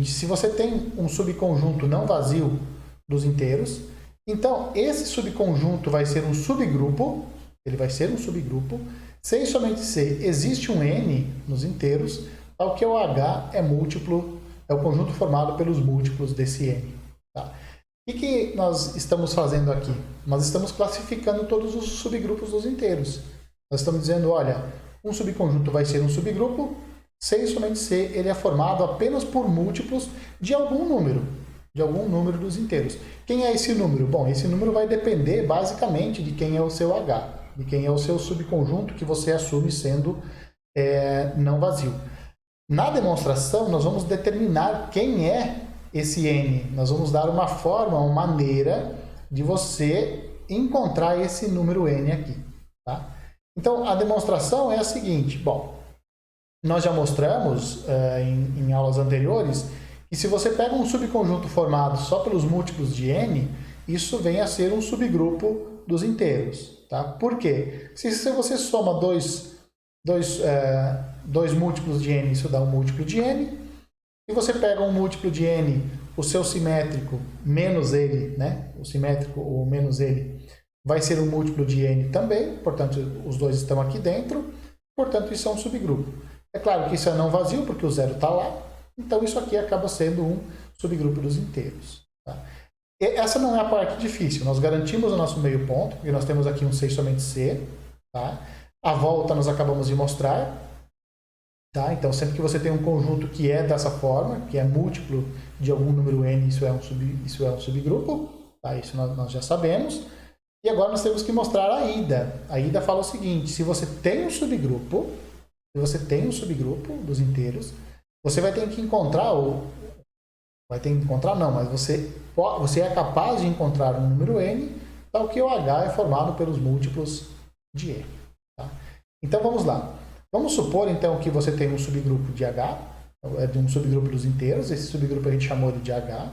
se você tem um subconjunto não vazio dos inteiros, então esse subconjunto vai ser um subgrupo, ele vai ser um subgrupo, se e somente se existe um n nos inteiros, tal que o H é múltiplo, é o conjunto formado pelos múltiplos desse n. Tá? O que nós estamos fazendo aqui? Nós estamos classificando todos os subgrupos dos inteiros. Nós estamos dizendo, olha, um subconjunto vai ser um subgrupo, se e somente se ele é formado apenas por múltiplos de algum número dos inteiros. Quem é esse número? Bom, esse número vai depender basicamente de quem é o seu H, de quem é o seu subconjunto que você assume sendo não vazio. Na demonstração, nós vamos determinar quem é esse n. Nós vamos dar uma forma, uma maneira de você encontrar esse número n aqui. Tá? Então, a demonstração é a seguinte. Bom, nós já mostramos em aulas anteriores que se você pega um subconjunto formado só pelos múltiplos de n, isso vem a ser um subgrupo dos inteiros. Tá? Por quê? Se você soma dois múltiplos de n, isso dá um múltiplo de n. Se você pega um múltiplo de n, o seu simétrico menos ele, né? O simétrico ou menos ele, vai ser um múltiplo de n também. Portanto, os dois estão aqui dentro. Portanto, isso é um subgrupo. É claro que isso é não vazio, porque o zero está lá. Então, isso aqui acaba sendo um subgrupo dos inteiros. Tá? E essa não é a parte difícil. Nós garantimos o nosso meio ponto, porque nós temos aqui um se e somente se. Tá? A volta nós acabamos de mostrar. Tá? Então, sempre que você tem um conjunto que é dessa forma, que é múltiplo de algum número n, isso é um subgrupo. Tá? Isso nós já sabemos. E agora nós temos que mostrar a ida. A ida fala o seguinte, se você tem um subgrupo dos inteiros, você vai ter que encontrar, mas você é capaz de encontrar um número n, tal que o H é formado pelos múltiplos de n. Tá? Então vamos lá. Vamos supor então que você tem um subgrupo de H, de um subgrupo dos inteiros, esse subgrupo a gente chamou de H.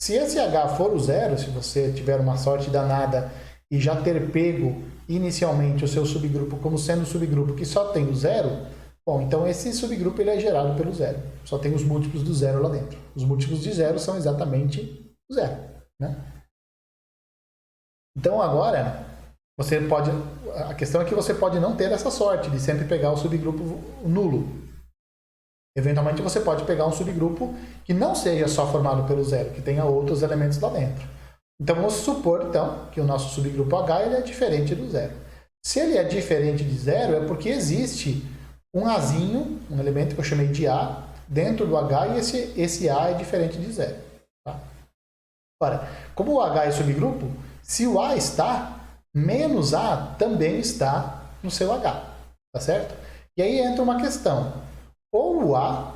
Se esse H for o zero, se você tiver uma sorte danada e já ter pego inicialmente o seu subgrupo como sendo um subgrupo que só tem o zero, bom, então esse subgrupo ele é gerado pelo zero. Só tem os múltiplos do zero lá dentro. Os múltiplos de zero são exatamente o zero. Né? Então agora, a questão é que você pode não ter essa sorte de sempre pegar o subgrupo nulo. Eventualmente você pode pegar um subgrupo que não seja só formado pelo zero, que tenha outros elementos lá dentro. Então vamos supor então, que o nosso subgrupo H ele é diferente do zero. Se ele é diferente de zero, é porque existe um Azinho, um elemento que eu chamei de A, dentro do H, e esse A é diferente de zero. Tá? Ora, como o H é subgrupo, se o A está, menos A também está no seu H. Tá certo? E aí entra uma questão. Ou o A,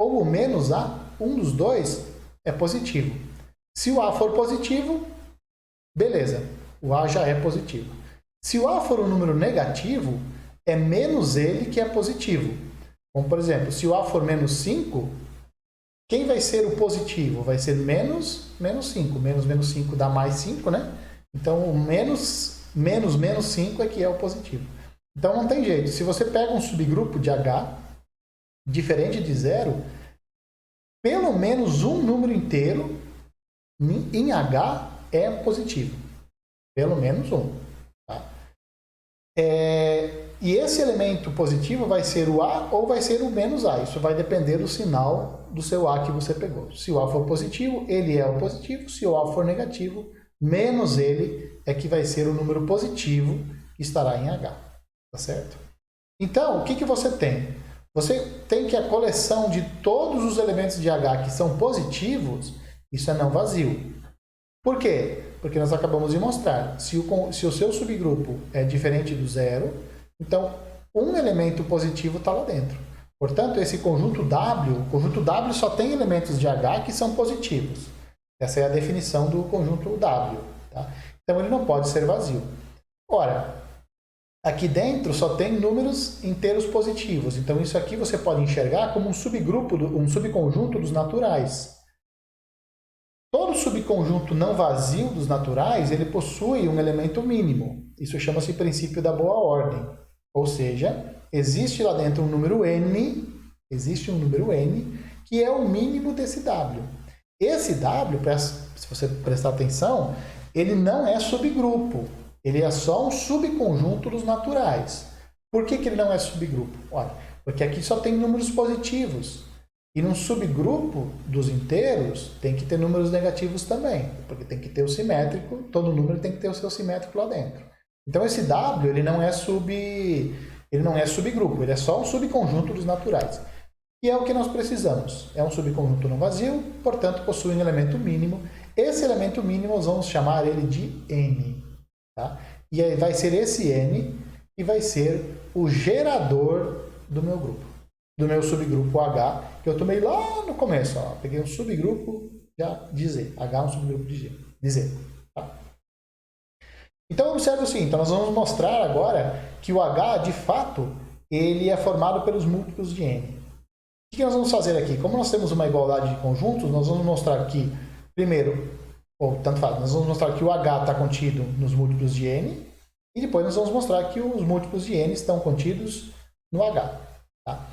ou o menos A, um dos dois é positivo. Se o A for positivo, beleza, o A já é positivo. Se o A for um número negativo, é menos ele que é positivo. Como, por exemplo, se o A for menos 5, quem vai ser o positivo? Vai ser menos 5. Menos 5 dá mais 5, né? Então, o menos 5 é que é o positivo. Então, não tem jeito. Se você pega um subgrupo de H, diferente de zero, pelo menos um número inteiro em H é positivo. Pelo menos um. Tá? E esse elemento positivo vai ser o A ou vai ser o menos A. Isso vai depender do sinal do seu A que você pegou. Se o A for positivo, ele é o positivo. Se o A for negativo, menos ele é que vai ser o número positivo que estará em H. Tá certo? Então, o que você tem? Você tem que a coleção de todos os elementos de H que são positivos, isso é não vazio. Por quê? Porque nós acabamos de mostrar, se o seu subgrupo é diferente do zero, então um elemento positivo está lá dentro. Portanto, esse conjunto W só tem elementos de H que são positivos. Essa é a definição do conjunto W. Tá? Então, ele não pode ser vazio. Ora, aqui dentro só tem números inteiros positivos. Então, isso aqui você pode enxergar como um subconjunto dos naturais. Todo subconjunto não vazio dos naturais, ele possui um elemento mínimo. Isso chama-se princípio da boa ordem. Ou seja, existe lá dentro um número n, que é o mínimo desse W. Esse W, se você prestar atenção, ele não é subgrupo. Ele é só um subconjunto dos naturais. Por que ele não é subgrupo? Olha, porque aqui só tem números positivos. E num subgrupo dos inteiros, tem que ter números negativos também. Porque tem que ter o simétrico, todo número tem que ter o seu simétrico lá dentro. Então esse W, ele não é subgrupo, ele é só um subconjunto dos naturais. E é o que nós precisamos. É um subconjunto não vazio, portanto possui um elemento mínimo. Esse elemento mínimo nós vamos chamar ele de N. Tá? E aí vai ser esse N que vai ser o gerador do meu grupo, do meu subgrupo H, que eu tomei lá no começo. Ó. Peguei um subgrupo de Z. H é um subgrupo de Z. Tá? Então observe o seguinte, então nós vamos mostrar agora que o H, de fato, ele é formado pelos múltiplos de N. O que nós vamos fazer aqui? Como nós temos uma igualdade de conjuntos, nós vamos mostrar que, primeiro, ou tanto faz, nós vamos mostrar que o H está contido nos múltiplos de N, e depois nós vamos mostrar que os múltiplos de N estão contidos no H. Tá?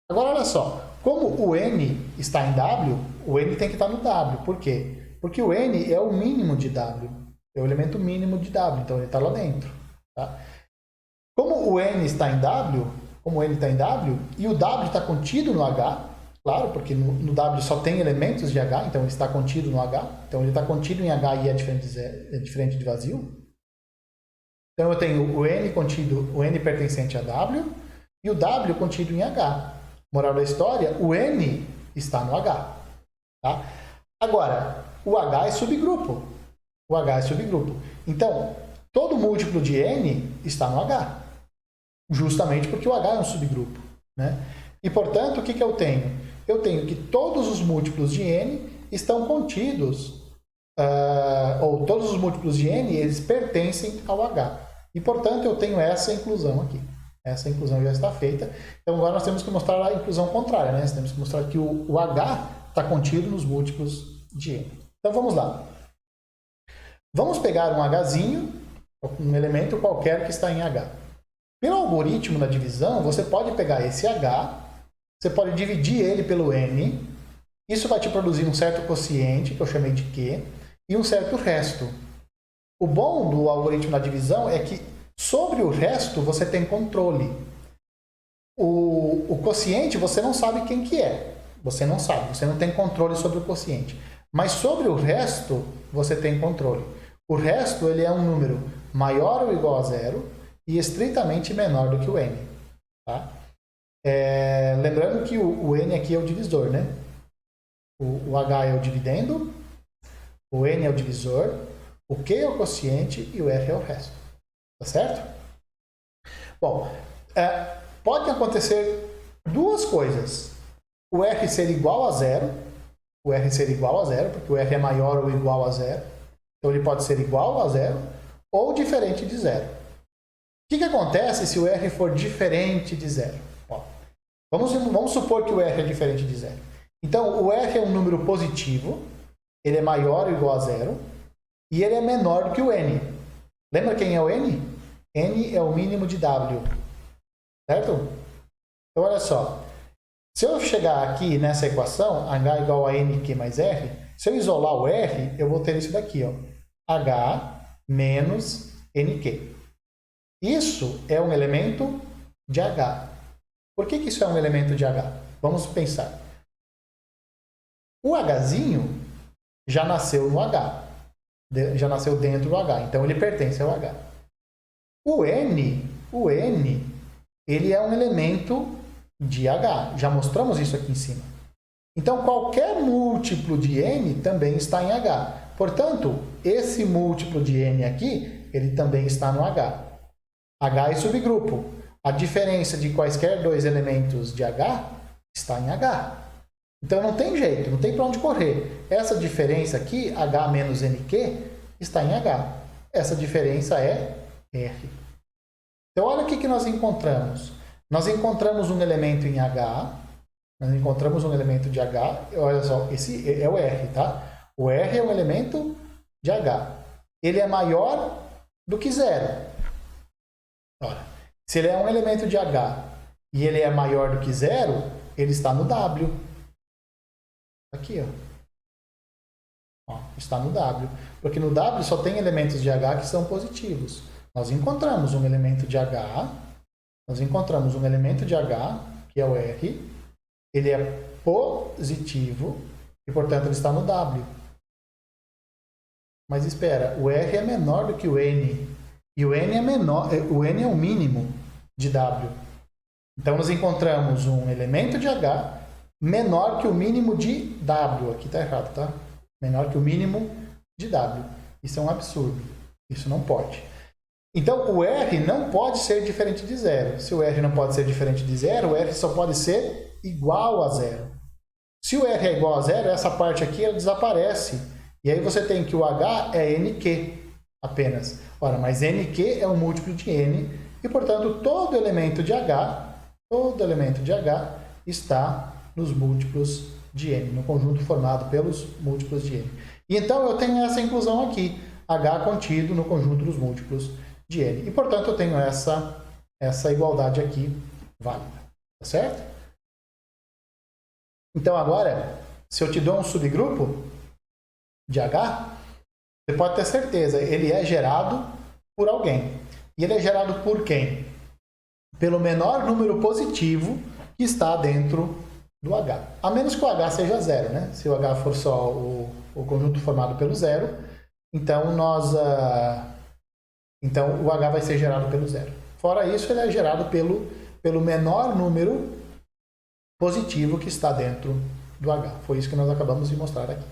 Agora, olha só, como o N está em W, o N tem que estar no W. Por quê? Porque o N é o mínimo de W, é o elemento mínimo de W, então ele está lá dentro. Tá? Como o N está em W, e o W está contido no H, claro, porque no W só tem elementos de H, então ele está contido no H, então ele está contido em H e é diferente de vazio. Então eu tenho o N contido, o N pertencente a W, e o W contido em H. Moral da história, o N está no H. Tá? Agora, o H é subgrupo. O H é subgrupo. Então, todo múltiplo de N está no H. Justamente porque o H é um subgrupo. Né? E, portanto, o que eu tenho? Eu tenho que todos os múltiplos de N estão contidos, ou todos os múltiplos de N, eles pertencem ao H. E, portanto, eu tenho essa inclusão aqui. Essa inclusão já está feita. Então, agora nós temos que mostrar a inclusão contrária. Né? Nós temos que mostrar que o H está contido nos múltiplos de N. Então, vamos lá. Vamos pegar um Hzinho, um elemento qualquer que está em H. Pelo algoritmo da divisão, você pode pegar esse H, você pode dividir ele pelo N, isso vai te produzir um certo quociente, que eu chamei de Q, e um certo resto. O bom do algoritmo da divisão é que sobre o resto você tem controle. O quociente você não sabe quem que é. Você não sabe, você não tem controle sobre o quociente. Mas sobre o resto você tem controle. O resto ele é um número maior ou igual a zero e estritamente menor do que o N. Tá? Lembrando que o N aqui é o divisor, né? O H é o dividendo, o N é o divisor, o Q é o quociente e o R é o resto. Tá certo? Bom, pode acontecer duas coisas. O R ser igual a zero, porque o R é maior ou igual a zero. Então ele pode ser igual a zero ou diferente de zero. O que acontece se o R for diferente de zero? Vamos supor que o R é diferente de zero. Então, o R é um número positivo, ele é maior ou igual a zero, e ele é menor do que o N. Lembra quem é o N? N é o mínimo de W. Certo? Então, olha só. Se eu chegar aqui nessa equação, H igual a NQ mais R, se eu isolar o R, eu vou ter isso daqui, ó. H menos NQ. Isso é um elemento de H. Por que isso é um elemento de H? Vamos pensar. O Hzinho já nasceu no H. Já nasceu dentro do H. Então, ele pertence ao H. O N, ele é um elemento de H. Já mostramos isso aqui em cima. Então, qualquer múltiplo de N também está em H. Portanto, esse múltiplo de N aqui, ele também está no H. H é subgrupo. A diferença de quaisquer dois elementos de H está em H. Então não tem jeito, não tem para onde correr. Essa diferença aqui, H menos NQ, está em H. Essa diferença é R. Então olha o que nós encontramos. Nós encontramos um elemento em H, nós encontramos um elemento de H, olha só, esse é o R, tá? O R é um elemento de H. Ele é maior do que zero. Olha, se ele é um elemento de H e ele é maior do que zero, ele está no W. Aqui, ó. Está no W. Porque no W só tem elementos de H que são positivos. Nós encontramos um elemento de H, que é o R, ele é positivo e, portanto, ele está no W. Mas espera, o R é menor do que o N. E o N é menor, o N é o mínimo de W. Então, nós encontramos um elemento de H menor que o mínimo de W. Aqui está errado, tá? Menor que o mínimo de W. Isso é um absurdo. Isso não pode. Então, o R não pode ser diferente de zero. Se o R não pode ser diferente de zero, o R só pode ser igual a zero. Se o R é igual a zero, essa parte aqui ela desaparece. E aí você tem que o H é NQ apenas. Ora, mas NQ é um múltiplo de N e, portanto, todo elemento de H está nos múltiplos de N, no conjunto formado pelos múltiplos de N. E então eu tenho essa inclusão aqui, H contido no conjunto dos múltiplos de N. E, portanto, eu tenho essa igualdade aqui válida. Tá certo? Então, agora, se eu te dou um subgrupo de H, você pode ter certeza, ele é gerado por alguém. E ele é gerado por quem? Pelo menor número positivo que está dentro do H. A menos que o H seja zero, né? Se o H for só o conjunto formado pelo zero, então o H vai ser gerado pelo zero. Fora isso, ele é gerado pelo menor número positivo que está dentro do H. Foi isso que nós acabamos de mostrar aqui.